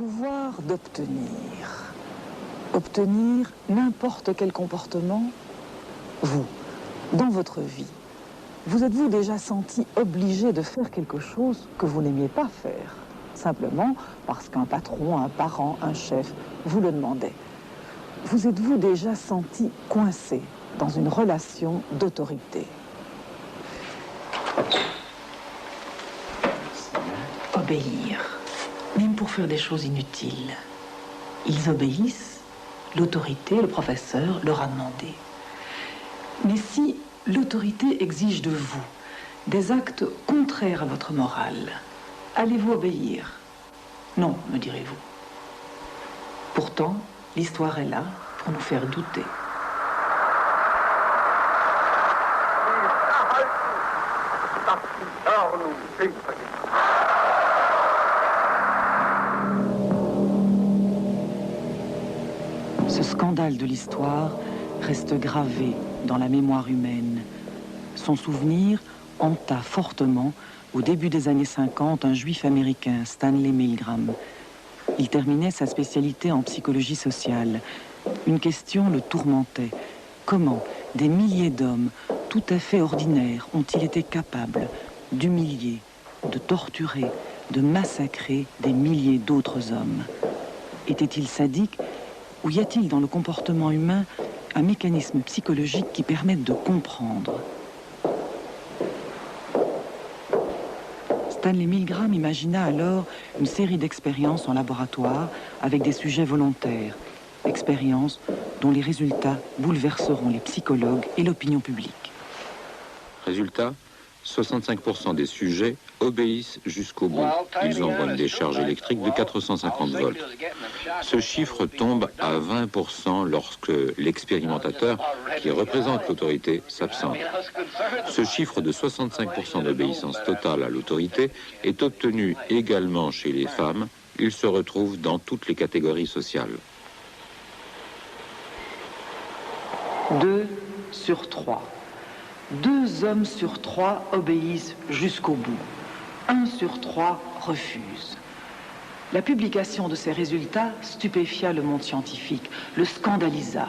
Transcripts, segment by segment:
pouvoir d'obtenir. Obtenir n'importe quel comportement. Vous, dans votre vie, vous êtes-vous déjà senti obligé de faire quelque chose que vous n'aimiez pas faire, simplement parce qu'un patron, un parent, un chef vous le demandait? Vous êtes-vous déjà senti coincé dans une relation d'autorité? Obéir, même pour faire des choses inutiles. Ils obéissent, l'autorité, le professeur, leur a demandé. Mais si l'autorité exige de vous des actes contraires à votre morale, allez-vous obéir? Non, me direz-vous. Pourtant, l'histoire est là pour nous faire douter. Ce scandale de l'histoire reste gravé dans la mémoire humaine. Son souvenir hanta fortement, au début des années 50, un juif américain, Stanley Milgram. Il terminait sa spécialité en psychologie sociale. Une question le tourmentait. Comment des milliers d'hommes, tout à fait ordinaires, ont-ils été capables d'humilier, de torturer, de massacrer des milliers d'autres hommes? Étaient-ils sadiques? Ou y a-t-il dans le comportement humain un mécanisme psychologique qui permette de comprendre? Stanley Milgram imagina alors une série d'expériences en laboratoire avec des sujets volontaires, expériences dont les résultats bouleverseront les psychologues et l'opinion publique. Résultat, 65% des sujets obéissent jusqu'au bout. Ils envoient une décharge électrique de 450 volts. Ce chiffre tombe à 20% lorsque l'expérimentateur, qui représente l'autorité, s'absente. Ce chiffre de 65% d'obéissance totale à l'autorité est obtenu également chez les femmes. Il se retrouve dans toutes les catégories sociales. 2 sur 3. 2 hommes sur 3 obéissent jusqu'au bout. 1 sur 3 refuse. La publication de ces résultats stupéfia le monde scientifique, le scandalisa.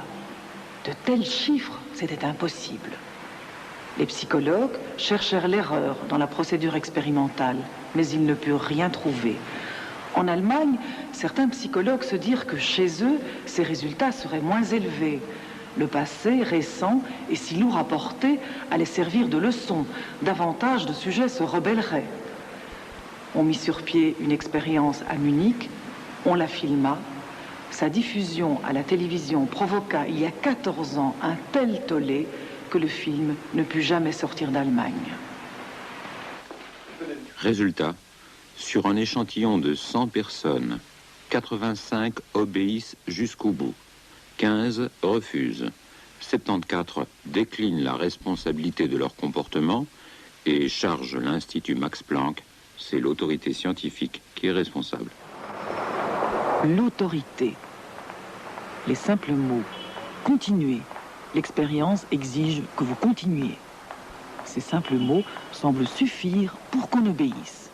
De tels chiffres, c'était impossible. Les psychologues cherchèrent l'erreur dans la procédure expérimentale, mais ils ne purent rien trouver. En Allemagne, certains psychologues se dirent que chez eux, ces résultats seraient moins élevés. Le passé récent et si lourd à porter allait servir de leçon. Davantage de sujets se rebelleraient. On mit sur pied une expérience à Munich, on la filma. Sa diffusion à la télévision provoqua il y a 14 ans un tel tollé que le film ne put jamais sortir d'Allemagne. Résultat, sur un échantillon de 100 personnes, 85 obéissent jusqu'au bout. 15 refusent, 74 déclinent la responsabilité de leur comportement et chargent l'Institut Max Planck, c'est l'autorité scientifique qui est responsable. L'autorité. Les simples mots. Continuez. L'expérience exige que vous continuiez. Ces simples mots semblent suffire pour qu'on obéisse.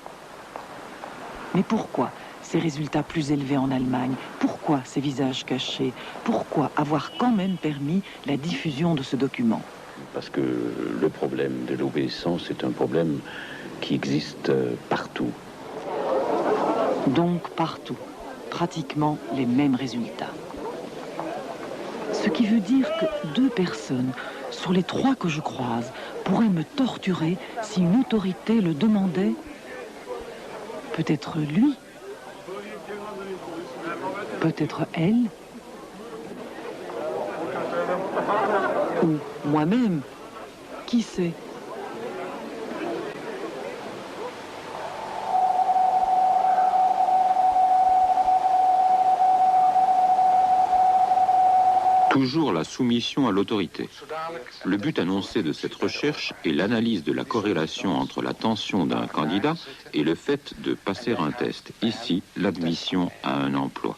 Mais pourquoi ces résultats plus élevés en Allemagne? Pourquoi ces visages cachés? Pourquoi avoir quand même permis la diffusion de ce document? Parce que le problème de l'obéissance est un problème qui existe partout. Donc partout, pratiquement les mêmes résultats. Ce qui veut dire que 2 personnes sur les 3 que je croise pourraient me torturer si une autorité le demandait. Peut-être lui, peut-être elle, ou moi-même, qui sait? Toujours la soumission à l'autorité. Le but annoncé de cette recherche est l'analyse de la corrélation entre la tension d'un candidat et le fait de passer un test. Ici, l'admission à un emploi.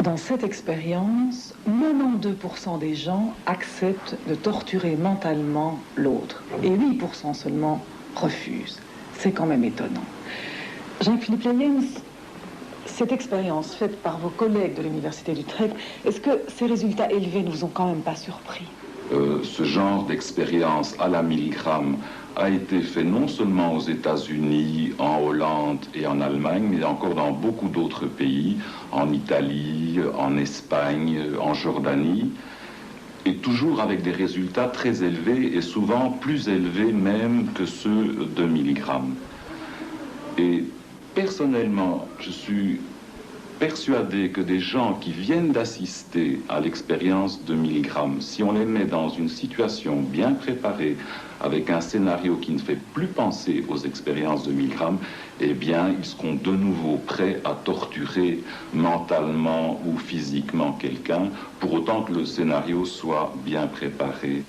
Dans cette expérience, 92% des gens acceptent de torturer mentalement l'autre et 8% seulement refusent. C'est quand même étonnant. Jean-Philippe Leyens, cette expérience faite par vos collègues de l'Université d'Utrecht, est-ce que ces résultats élevés ne vous ont quand même pas surpris? Ce genre d'expérience à la milligramme a été fait non seulement aux États-Unis, en Hollande et en Allemagne, mais encore dans beaucoup d'autres pays, en Italie, en Espagne, en Jordanie, et toujours avec des résultats très élevés et souvent plus élevés même que ceux de milligrammes. Et personnellement, je suis persuadé que des gens qui viennent d'assister à l'expérience de milligrammes, si on les met dans une situation bien préparée, avec un scénario qui ne fait plus penser aux expériences de milligrammes, eh bien, ils seront de nouveau prêts à torturer mentalement ou physiquement quelqu'un, pour autant que le scénario soit bien préparé.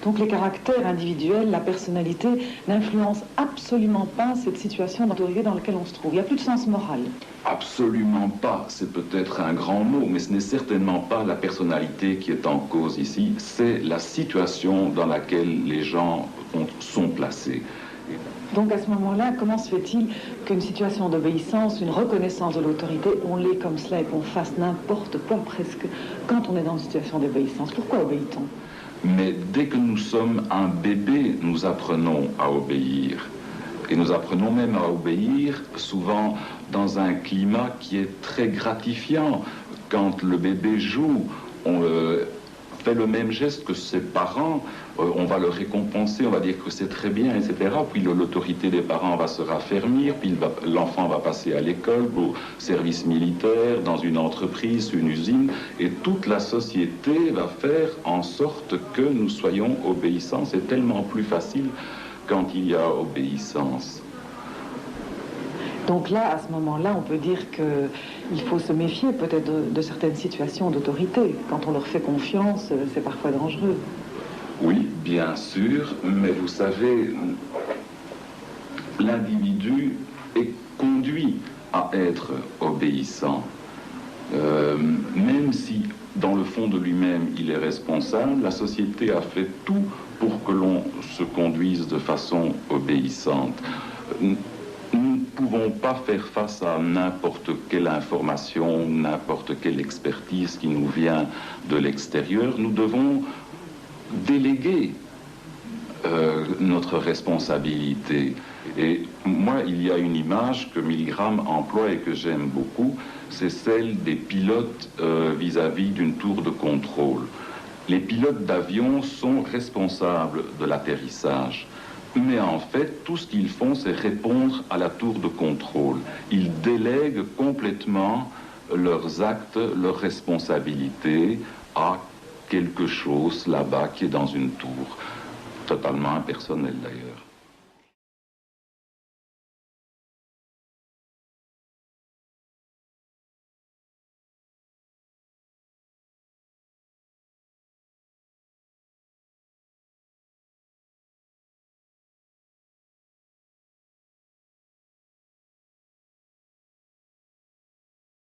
Donc les caractères individuels, la personnalité, n'influencent absolument pas cette situation d'autorité dans laquelle on se trouve. Il n'y a plus de sens moral. Absolument pas. C'est peut-être un grand mot, mais ce n'est certainement pas la personnalité qui est en cause ici. C'est la situation dans laquelle les gens sont placés. Donc à ce moment-là, comment se fait-il qu'une situation d'obéissance, une reconnaissance de l'autorité, on l'ait comme cela et qu'on fasse n'importe quoi presque quand on est dans une situation d'obéissance? Pourquoi obéit-on? Mais dès que nous sommes un bébé, nous apprenons à obéir. Et nous apprenons même à obéir souvent dans un climat qui est très gratifiant. Quand le bébé joue, on fait le même geste que ses parents, on va le récompenser, on va dire que c'est très bien, etc. Puis l'autorité des parents va se raffermir, puis l'enfant va passer à l'école, au service militaire, dans une entreprise, une usine, et toute la société va faire en sorte que nous soyons obéissants. C'est tellement plus facile quand il y a obéissance. Donc là, à ce moment-là, on peut dire qu'il faut se méfier peut-être de certaines situations d'autorité. Quand on leur fait confiance, c'est parfois dangereux. Oui, bien sûr, mais vous savez, l'individu est conduit à être obéissant. Même si, dans le fond de lui-même, il est responsable, la société a fait tout pour que l'on se conduise de façon obéissante. Nous ne pouvons pas faire face à n'importe quelle information, n'importe quelle expertise qui nous vient de l'extérieur. Nous devons déléguer notre responsabilité. Et moi, il y a une image que Milgram emploie et que j'aime beaucoup, c'est celle des pilotes vis-à-vis d'une tour de contrôle. Les pilotes d'avion sont responsables de l'atterrissage. Mais en fait, tout ce qu'ils font, c'est répondre à la tour de contrôle. Ils délèguent complètement leurs actes, leurs responsabilités à quelque chose là-bas qui est dans une tour, totalement impersonnel d'ailleurs.